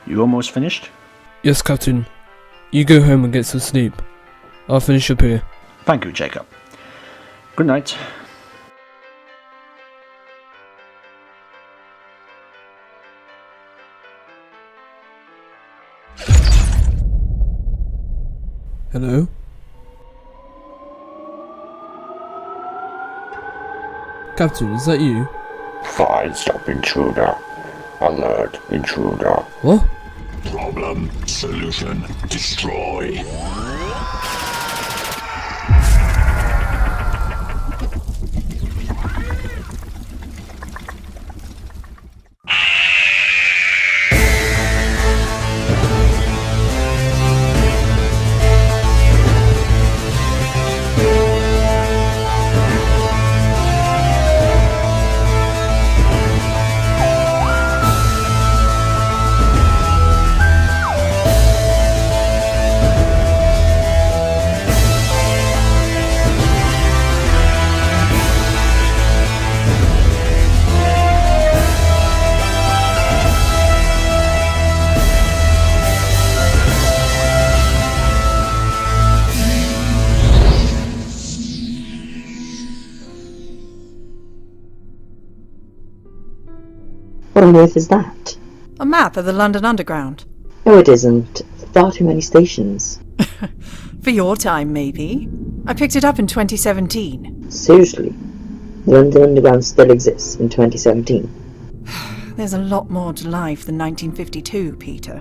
You almost finished? Yes, Captain. You go home and get some sleep. I'll finish up here. Thank you, Jacob. Good night. Hello? Captain, is that you? Fine, stop intruder. Alert, intruder. What? Problem, solution, destroy. What on earth is that? A map of the London Underground. No, it isn't. Far too many stations. For your time, maybe. I picked it up in 2017. Seriously? The London Underground still exists in 2017? There's a lot more to life than 1952, Peter.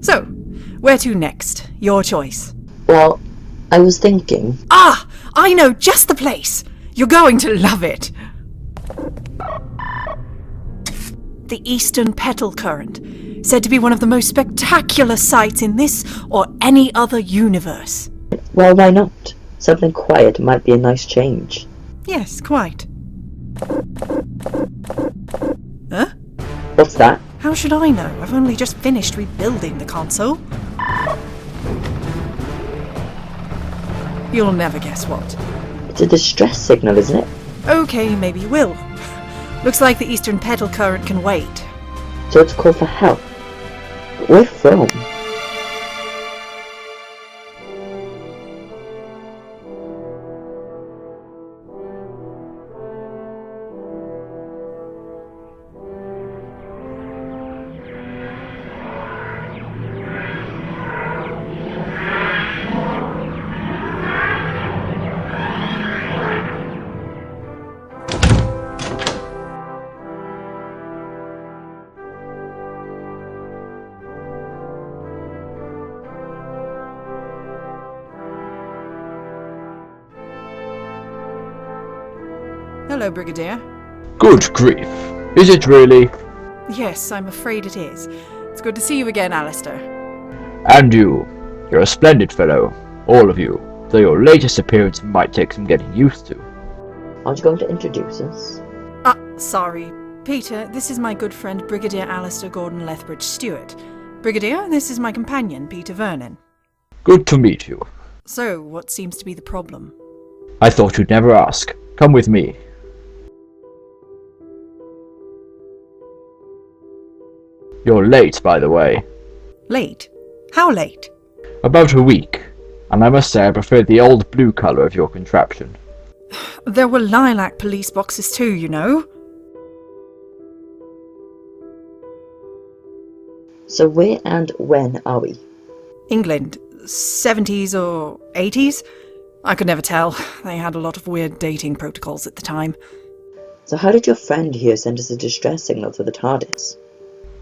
So, where to next? Your choice. Well, I was thinking... Ah! I know just the place! You're going to love it! The Eastern Petal Current, said to be one of the most spectacular sights in this or any other universe. Well, why not? Something quiet might be a nice change. Yes, quite. Huh? What's that? How should I know? I've only just finished rebuilding the console. You'll never guess what. It's a distress signal, isn't it? Okay, maybe you will. Looks like the Eastern Petal Current can wait. So it's called for help. But where from? Hello, Brigadier. Good grief. Is it really? Yes, I'm afraid it is. It's good to see you again, Alistair. And you. You're a splendid fellow. All of you. Though your latest appearance might take some getting used to. Aren't you going to introduce us? Sorry. Peter, this is my good friend Brigadier Alistair Gordon Lethbridge Stewart. Brigadier, this is my companion, Peter Vernon. Good to meet you. So, what seems to be the problem? I thought you'd never ask. Come with me. You're late, by the way. Late? How late? About a week. And I must say I prefer the old blue colour of your contraption. There were lilac police boxes too, you know. So where and when are we? England. 70s or 80s? I could never tell. They had a lot of weird dating protocols at the time. So how did your friend here send us a distress signal for the TARDIS?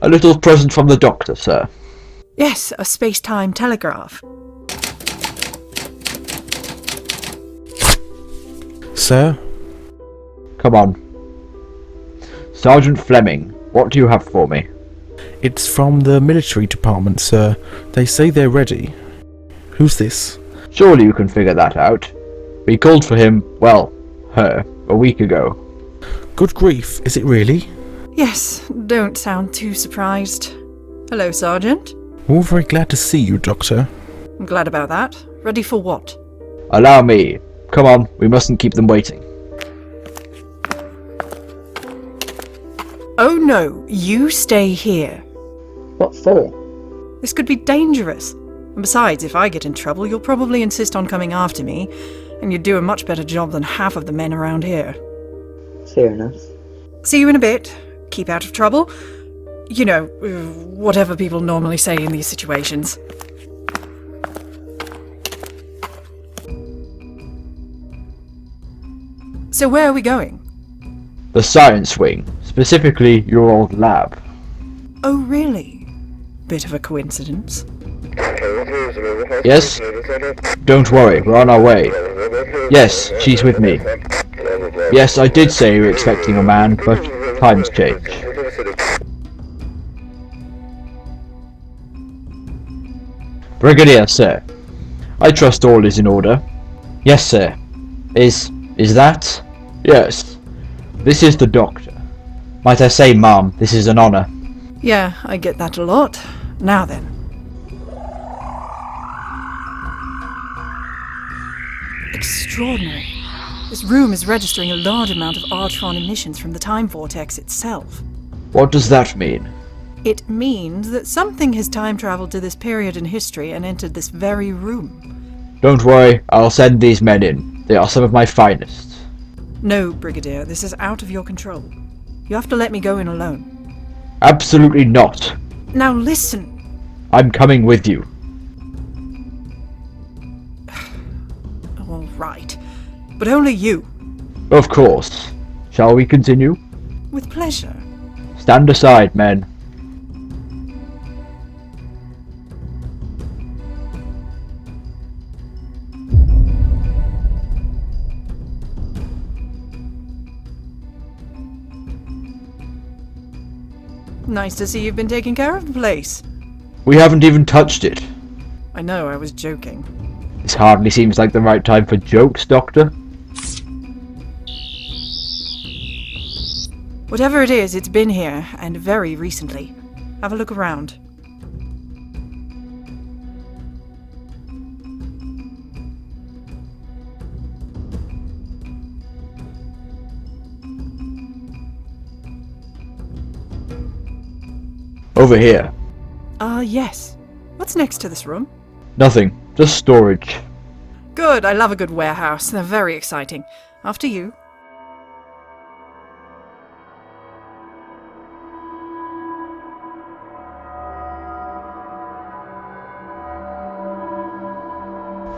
A little present from the doctor, sir. Yes, a space-time telegraph. Sir? Come on. Sergeant Fleming, what do you have for me? It's from the military department, sir. They say they're ready. Who's this? Surely you can figure that out. We called for him, well, her, a week ago. Good grief, is it really? Yes, don't sound too surprised. Hello, Sergeant. We're all very glad to see you, Doctor. I'm glad about that. Ready for what? Allow me. Come on, we mustn't keep them waiting. Oh no, you stay here. What for? This could be dangerous. And besides, if I get in trouble, you'll probably insist on coming after me, and you'd do a much better job than half of the men around here. Fair enough. See you in a bit. Keep out of trouble. You know, whatever people normally say in these situations. So where are we going? The science wing, specifically your old lab. Oh, really? Bit of a coincidence. Yes? Don't worry, we're on our way. Yes, she's with me. Yes, I did say you were expecting a man, but times change. Brigadier, sir. I trust all is in order. Yes, sir. Is that? Yes. This is the doctor. Might I say, ma'am, this is an honor. Yeah, I get that a lot. Now then. Extraordinary. This room is registering a large amount of Artron emissions from the time vortex itself. What does that mean? It means that something has time-travelled to this period in history and entered this very room. Don't worry, I'll send these men in. They are some of my finest. No, Brigadier, this is out of your control. You have to let me go in alone. Absolutely not. Now listen. I'm coming with you. All right. But only you. Of course. Shall we continue? With pleasure. Stand aside, men. Nice to see you've been taking care of the place. We haven't even touched it. I know, I was joking. This hardly seems like the right time for jokes, Doctor. Whatever it is, it's been here, and very recently. Have a look around. Over here. Yes. What's next to this room? Nothing. Just storage. Good, I love a good warehouse. They're very exciting. After you.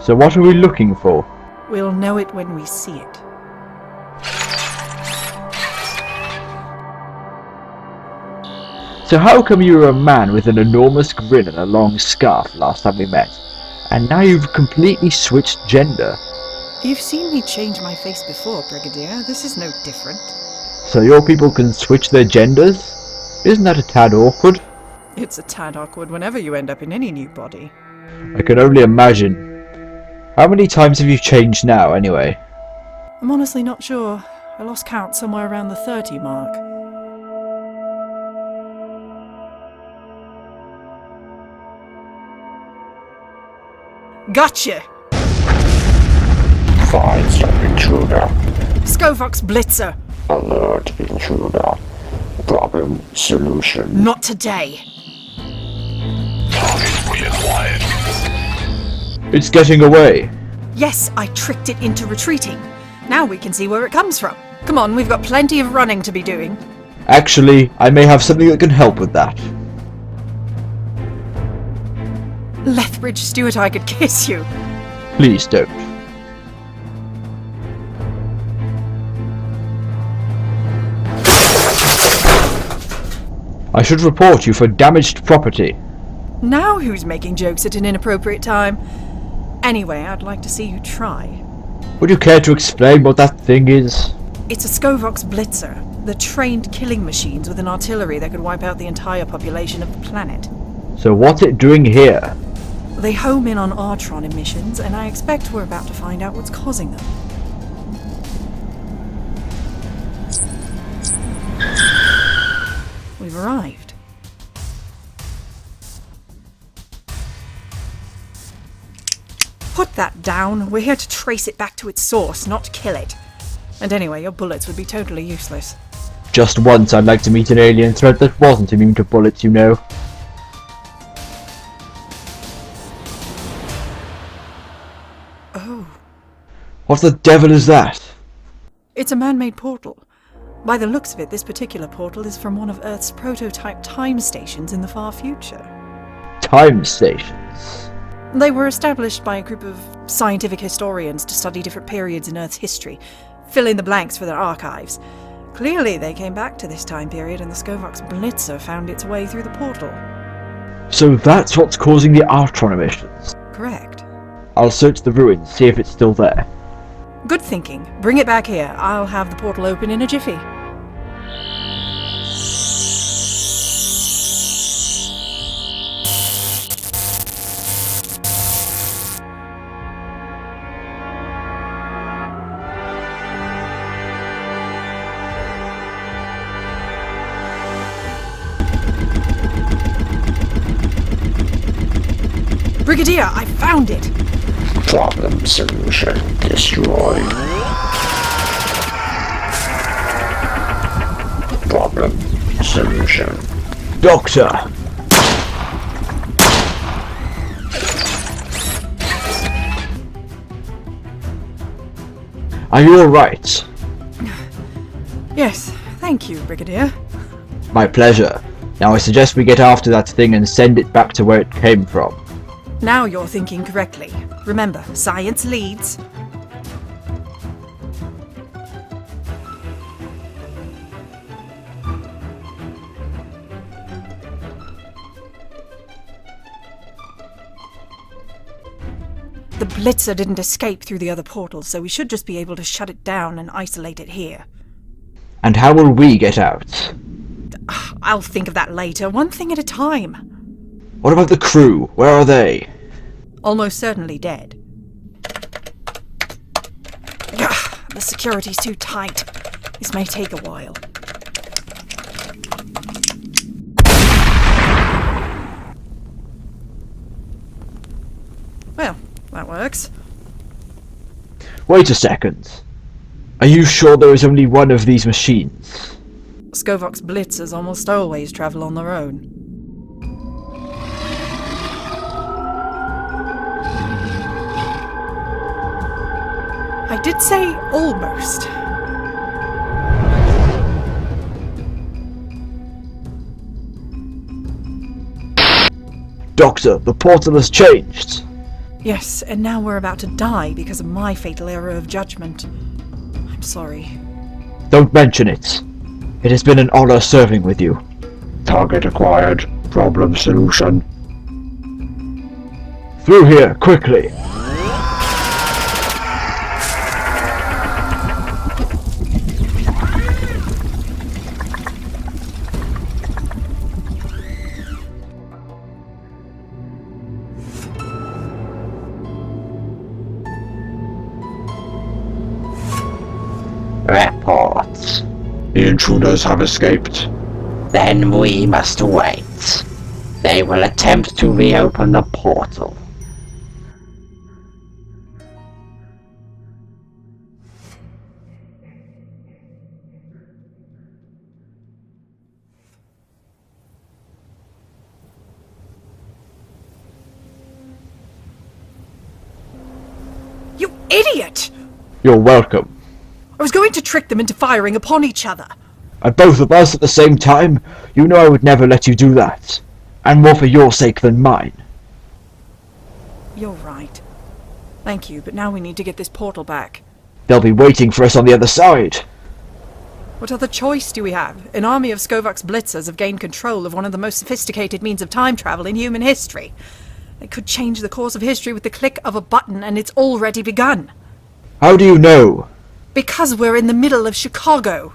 So what are we looking for? We'll know it when we see it. So how come you were a man with an enormous grin and a long scarf last time we met, and now you've completely switched gender? You've seen me change my face before, Brigadier. This is no different. So your people can switch their genders? Isn't that a tad awkward? It's a tad awkward whenever you end up in any new body. I can only imagine. How many times have you changed now, anyway? I'm honestly not sure. I lost count somewhere around the 30 mark. Gotcha! Find stop intruder. Scovox Blitzer! Alert intruder. Problem solution. Not today! Target reacquired. It's getting away. Yes, I tricked it into retreating. Now we can see where it comes from. Come on, we've got plenty of running to be doing. Actually, I may have something that can help with that. Lethbridge Stewart, I could kiss you. Please don't. I should report you for damaged property. Now who's making jokes at an inappropriate time? Anyway, I'd like to see you try. Would you care to explain what that thing is? It's a Scovox Blitzer. They're trained killing machines with an artillery that could wipe out the entire population of the planet. So what's it doing here? They home in on Artron emissions, and I expect we're about to find out what's causing them. We've arrived. Put that down. We're here to trace it back to its source, not kill it. And anyway, your bullets would be totally useless. Just once I'd like to meet an alien threat that wasn't immune to bullets, you know. Oh. What the devil is that? It's a man-made portal. By the looks of it, this particular portal is from one of Earth's prototype time stations in the far future. Time stations? They were established by a group of scientific historians to study different periods in Earth's history, fill in the blanks for their archives. Clearly they came back to this time period and the Skovox Blitzer found its way through the portal. So that's what's causing the Artron emissions? Correct. I'll search the ruins, see if it's still there. Good thinking. Bring it back here. I'll have the portal open in a jiffy. Brigadier, I found it! Problem solution destroyed. Problem solution. Doctor! Are you alright? Yes, thank you, Brigadier. My pleasure. Now I suggest we get after that thing and send it back to where it came from. Now you're thinking correctly. Remember, science leads. The Blitzer didn't escape through the other portal, so we should just be able to shut it down and isolate it here. And how will we get out? I'll think of that later, one thing at a time. What about the crew? Where are they? Almost certainly dead. Ugh, the security's too tight. This may take a while. Well, that works. Wait a second. Are you sure there is only one of these machines? Skovox Blitzers almost always travel on their own. I did say almost. Doctor, the portal has changed. Yes, and now we're about to die because of my fatal error of judgment. I'm sorry. Don't mention it. It has been an honor serving with you. Target acquired. Problem solution. Through here, quickly. Reports. The intruders have escaped. Then we must wait. They will attempt to reopen the portal. You idiot! You're welcome. I was going to trick them into firing upon each other. And both of us at the same time? You know I would never let you do that. And more for your sake than mine. You're right. Thank you, but now we need to get this portal back. They'll be waiting for us on the other side. What other choice do we have? An army of Skovox Blitzers have gained control of one of the most sophisticated means of time travel in human history. They could change the course of history with the click of a button, and it's already begun. How do you know? Because we're in the middle of Chicago.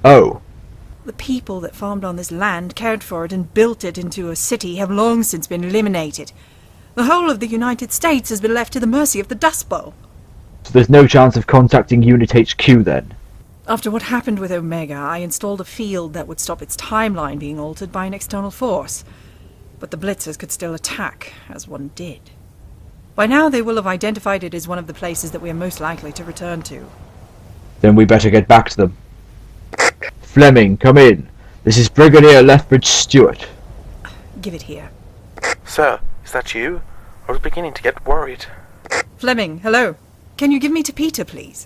Oh. The people that farmed on this land, cared for it, and built it into a city have long since been eliminated. The whole of the United States has been left to the mercy of the Dust Bowl. So there's no chance of contacting Unit HQ then? After what happened with Omega, I installed a field that would stop its timeline being altered by an external force. But the Blitzers could still attack, as one did. By now they will have identified it as one of the places that we are most likely to return to. Then we better get back to them. Fleming, come in. This is Brigadier Lethbridge Stewart. Give it here. Sir, is that you? I was beginning to get worried. Fleming, hello. Can you give me to Peter, please?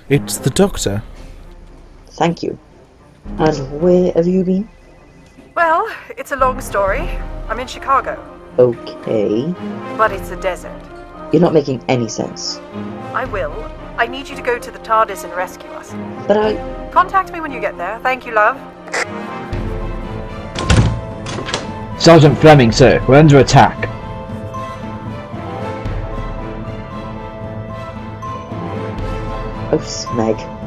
It's the Doctor. Thank you. And where have you been? Well, it's a long story. I'm in Chicago. Okay. But it's a desert. You're not making any sense. I will. I need you to go to the TARDIS and rescue us. But I... Contact me when you get there. Thank you, love. Sergeant Fleming, sir. We're under attack. Oh, Smeg.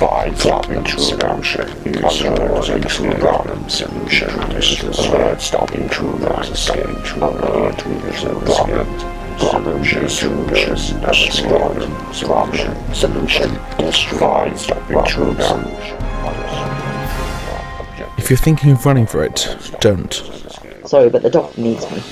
Find stopping solution. User problem solution. Destroyed stopping true escape. Upload to user problem solution. Destroyed solution. Destroyed stopping true solution. If you're thinking of running for it, don't. Sorry, but the Doctor needs me.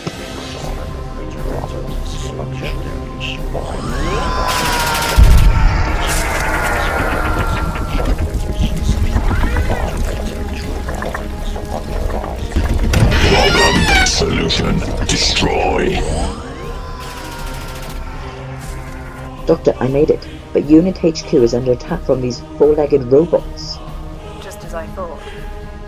Problem solution. Destroy. Doctor, I made it. But Unit HQ is under attack from these four-legged robots. Just as I thought.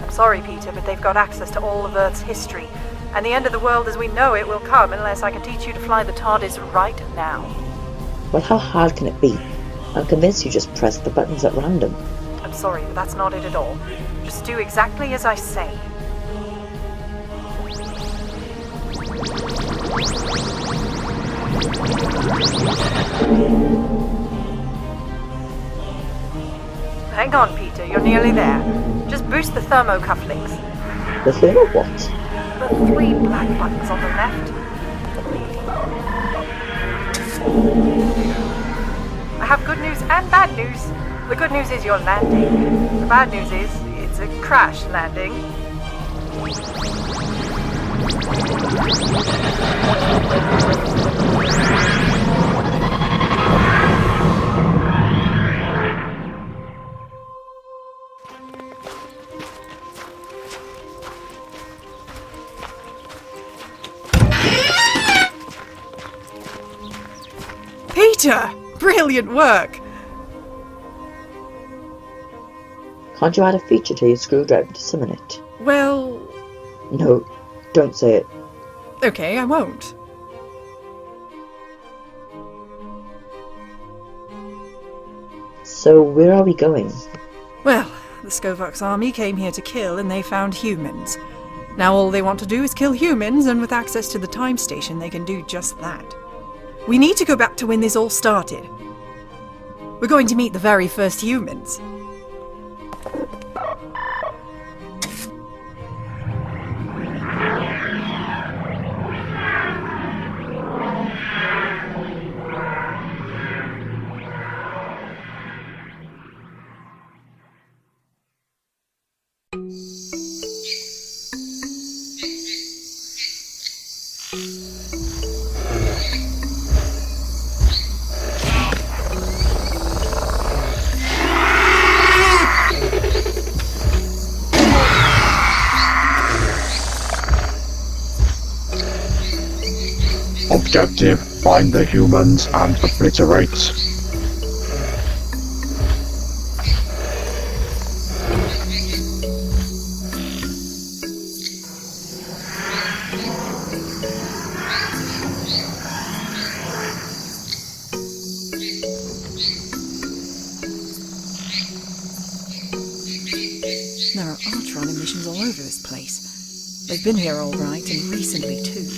I'm sorry, Peter, but they've got access to all of Earth's history. And the end of the world as we know it will come unless I can teach you to fly the TARDIS right now. Well, how hard can it be? I'm convinced you just pressed the buttons at random. I'm sorry, but that's not it at all. Just do exactly as I say. Hang on, Peter, you're nearly there. Just boost the thermocufflinks. The thermal what? The 3 black buttons on the left. I have good news and bad news. The good news is you're landing. The bad news is it's a crash landing. Peter! Brilliant work! Can't you add a feature to your screwdriver to summon it? Well... No, don't say it. Okay, I won't. So, where are we going? Well, the Skovox army came here to kill and they found humans. Now all they want to do is kill humans, and with access to the time station they can do just that. We need to go back to when this all started. We're going to meet the very first humans. Objective, find the humans and obliterate. There are Artron emissions all over this place. They've been here all right, and recently too.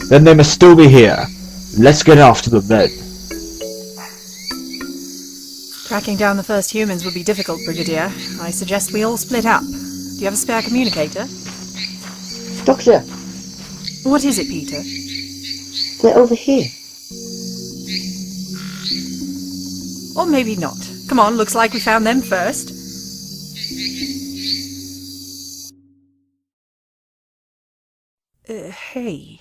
Then they must still be here. Let's get after them then. Tracking down the first humans would be difficult, Brigadier. I suggest we all split up. Do you have a spare communicator? Doctor, What is it, Peter? they're over here. Or maybe not. Come on, looks like we found them first. Hey.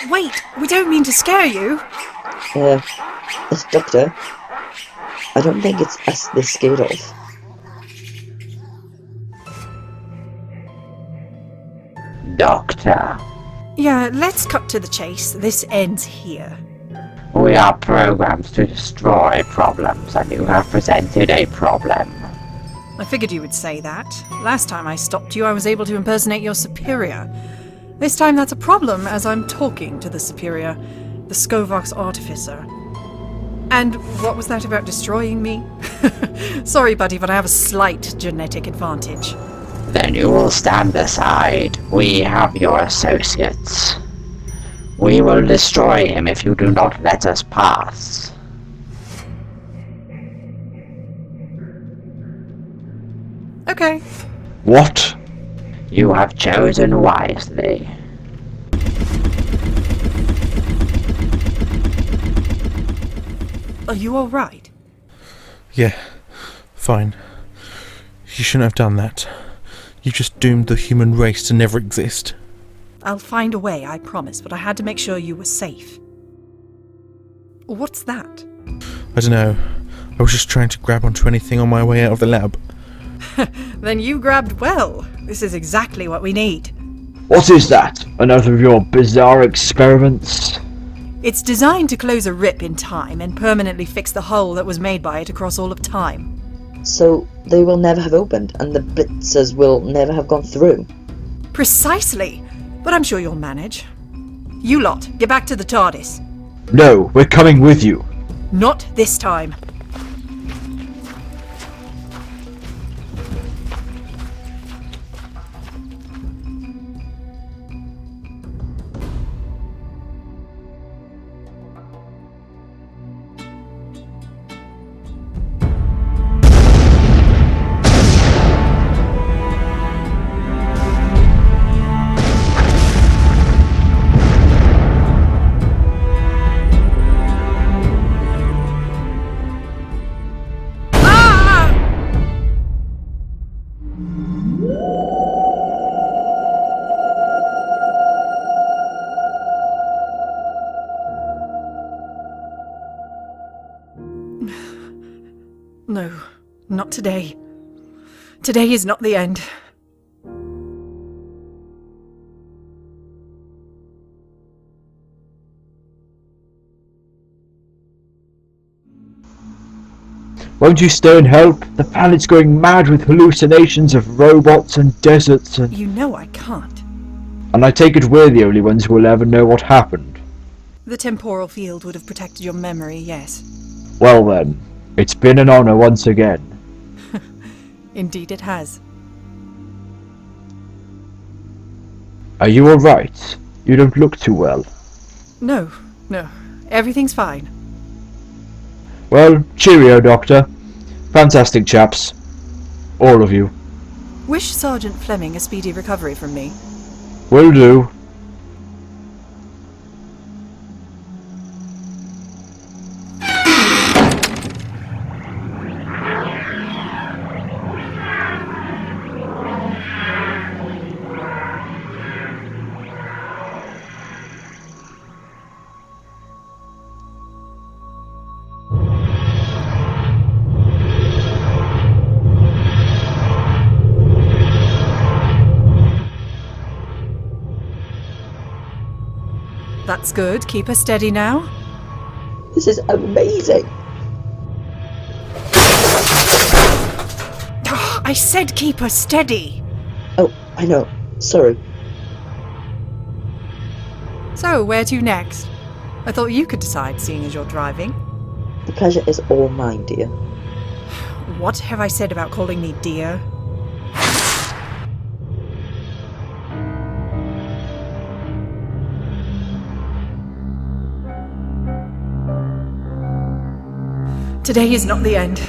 Wait, we don't mean to scare you. Doctor, I don't think it's us they're scared of. Doctor, Yeah, let's cut to the chase. This ends here. we are programmed to destroy problems, and you have presented a problem. I figured you would say that. Last time I stopped you, I was able to impersonate your superior. This time that's a problem, as I'm talking to the superior, the Skovox artificer. And what was that about destroying me? Sorry, buddy, but I have a slight genetic advantage. Then you will stand aside. We have your associates. We will destroy him if you do not let us pass. Okay. What? You have chosen wisely. Are you alright? Yeah, fine. You shouldn't have done that. You just doomed the human race to never exist. I'll find a way, I promise, but I had to make sure you were safe. What's that? I don't know. I was just trying to grab onto anything on my way out of the lab. Then you grabbed well. This is exactly what we need. What is that? Another of your bizarre experiments? It's designed to close a rip in time and permanently fix the hole that was made by it across all of time. So they will never have opened, and the blitzers will never have gone through. Precisely! But I'm sure you'll manage. You lot, get back to the TARDIS. No, we're coming with you. Not this time. No, not today. Today is not the end. Won't you stay and help? The planet's going mad with hallucinations of robots and deserts and... You know I can't. And I take it we're the only ones who will ever know what happened. The temporal field would have protected your memory, yes. Well then, it's been an honor once again. Indeed it has. Are you alright? You don't look too well. No. Everything's fine. Well, cheerio, Doctor. Fantastic chaps. All of you. Wish Sergeant Fleming a speedy recovery from me. Will do. That's good. Keep her steady now. This is amazing! I said keep her steady! Oh, I know. Sorry. So, where to next? I thought you could decide, seeing as you're driving. The pleasure is all mine, dear. What have I said about calling me dear? Today is not the end.